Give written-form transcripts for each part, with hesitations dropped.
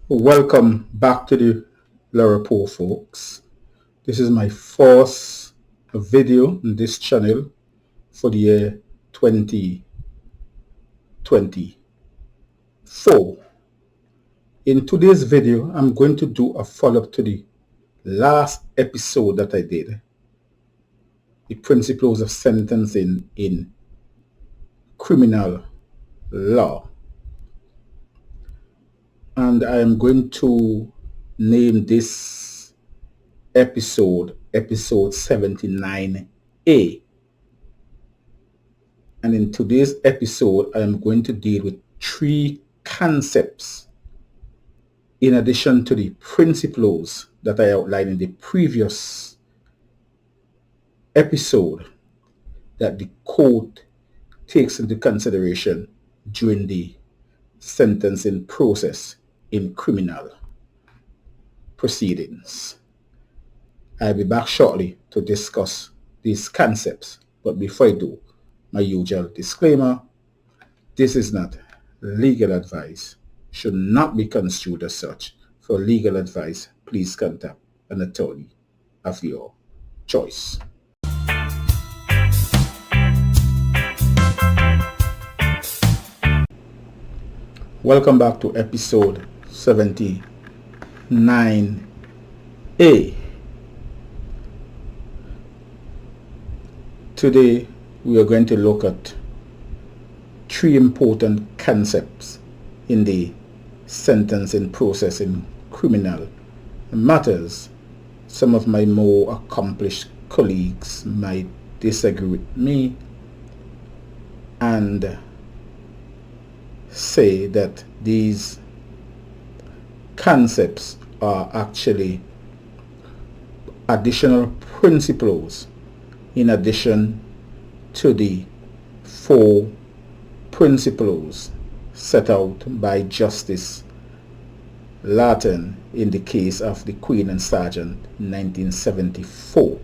Welcome back to the report, folks. This is my first video on this channel for the year 2024. In today's video, I'm going to do a follow-up to the last episode that I did, the principles of sentencing in criminal law. And I am going to name this episode 79A. And in today's episode, I am going to deal with three concepts in addition to the principles that I outlined in the previous episode that the court takes into consideration during the sentencing process in criminal proceedings. I'll be back shortly to discuss these concepts, but before I do, my usual disclaimer: this is not legal advice, should not be construed as such. For legal advice, please contact an attorney of your choice. Welcome back to episode 79A. Today we are going to look at three important concepts in the sentencing process in criminal matters. Some of my more accomplished colleagues might disagree with me and say that these concepts are actually additional principles in addition to the four principles set out by Justice Latin in the case of the Queen and Sergeant in 1974.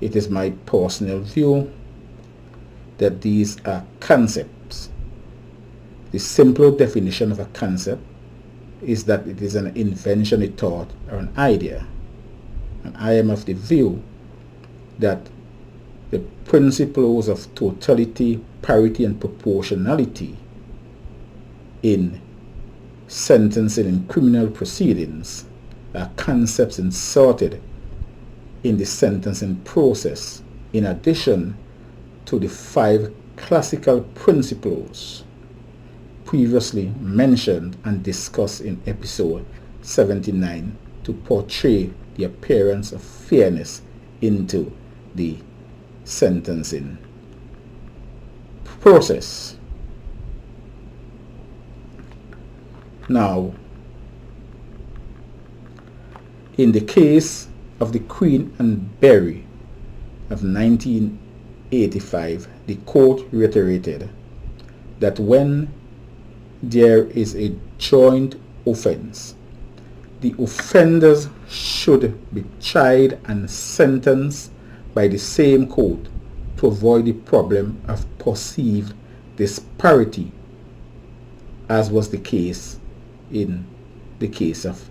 It is my personal view that these are concepts. The simple definition of a concept is that it is an invention, a thought, or an idea. And I am of the view that the principles of totality, parity, and proportionality in sentencing in criminal proceedings are concepts inserted in the sentencing process in addition to the five classical principles previously mentioned and discussed in episode 79 to portray the appearance of fairness into the sentencing process. Now, in the case of the Queen and Berry of 1985, the court reiterated that when there is a joint offence, the offenders should be tried and sentenced by the same court to avoid the problem of perceived disparity, as was the case in the case of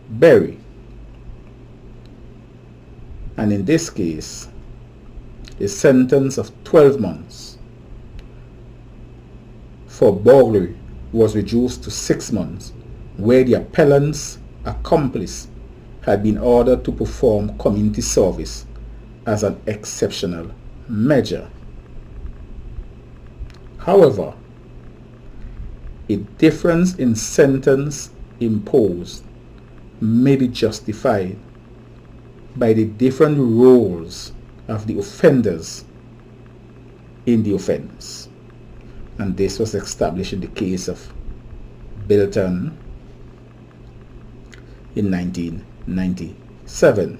Berry. And in this case, a sentence of 12 months for burglary was reduced to 6 months, where the appellant's accomplice had been ordered to perform community service as an exceptional measure. However, a difference in sentence imposed may be justified by the different roles of the offenders in the offense, and this was established in the case of Bilton in 1997.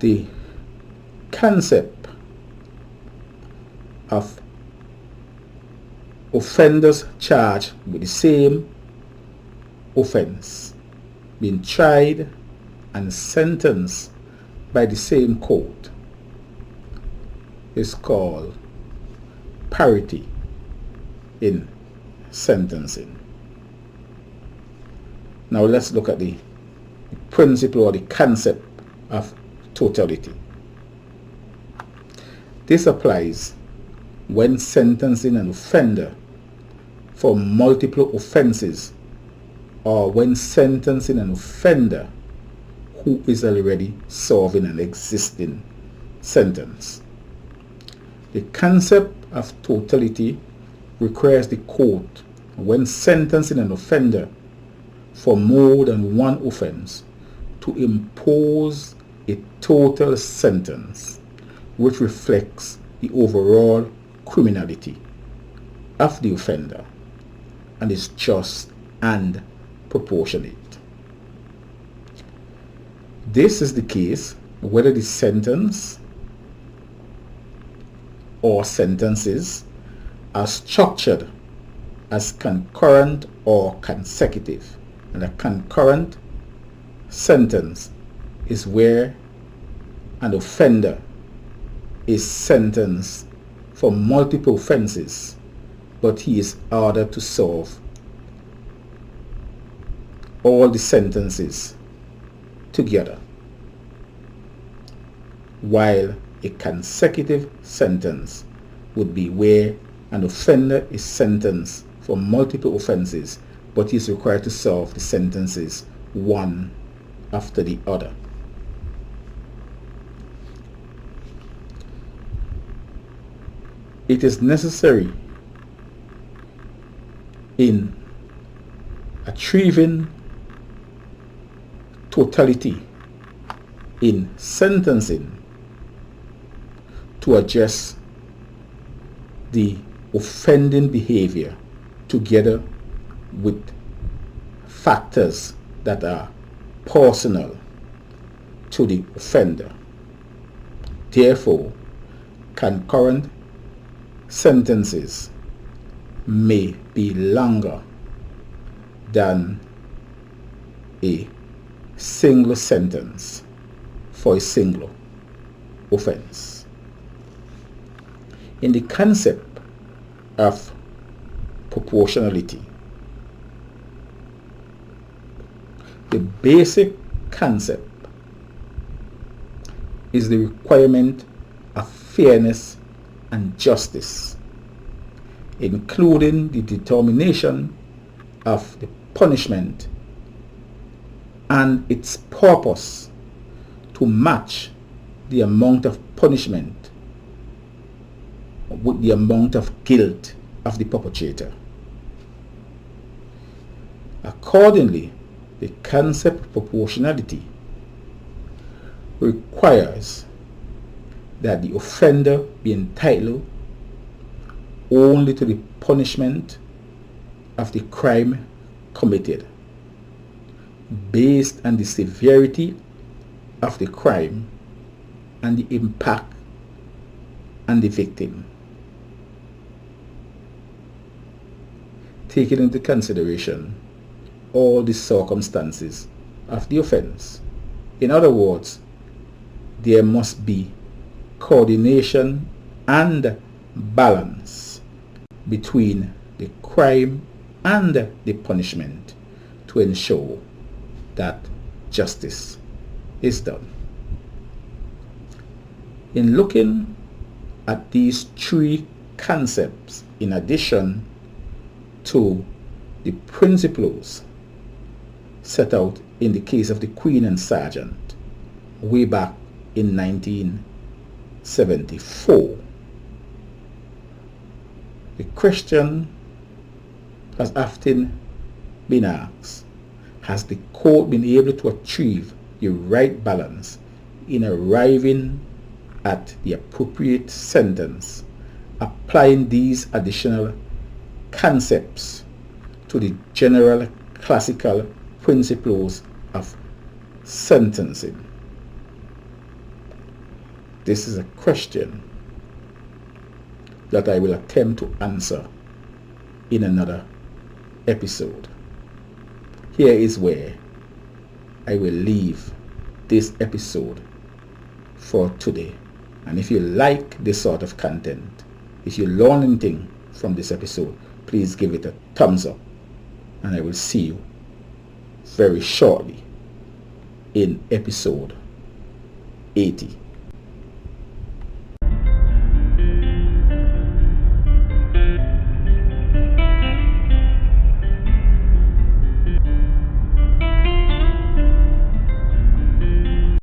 The concept of offenders charged with the same offense being tried and sentenced by the same court is called parity in sentencing. Now let's look at the principle or the concept of totality. This applies when sentencing an offender for multiple offences, or when sentencing an offender who is already serving an existing sentence. The concept of totality requires the court, when sentencing an offender for more than one offence, to impose a total sentence which reflects the overall criminality of the offender and is just and proportionate. This is the case whether the sentence or sentences are structured as concurrent or consecutive. And a concurrent sentence is where an offender is sentenced for multiple offences, but he is ordered to serve all the sentences together, while a consecutive sentence would be where an offender is sentenced for multiple offences, but he is required to serve the sentences one after the other. It is necessary in achieving totality in sentencing to address the offending behavior together with factors that are personal to the offender. Therefore, concurrent sentences may be longer than a single sentence for a single offense. In the concept of proportionality, the basic concept is the requirement of fairness and justice, including the determination of the punishment and its purpose to match the amount of punishment with the amount of guilt of the perpetrator. Accordingly, the concept of proportionality requires that the offender be entitled only to the punishment of the crime committed based on the severity of the crime and the impact on the victim, taking into consideration all the circumstances of the offense. In other words, there must be coordination and balance between the crime and the punishment to ensure that justice is done. In looking at these three concepts, in addition to the principles set out in the case of the Queen and Sergeant way back in 1974, the question has often been asked, has the court been able to achieve the right balance in arriving at the appropriate sentence, applying these additional concepts to the general classical principles of sentencing? This is a question that I will attempt to answer in another episode. Here is where I will leave this episode for today. And if you like this sort of content, If you learn anything from this episode, please give it a thumbs up, and I will see you very shortly in episode 80.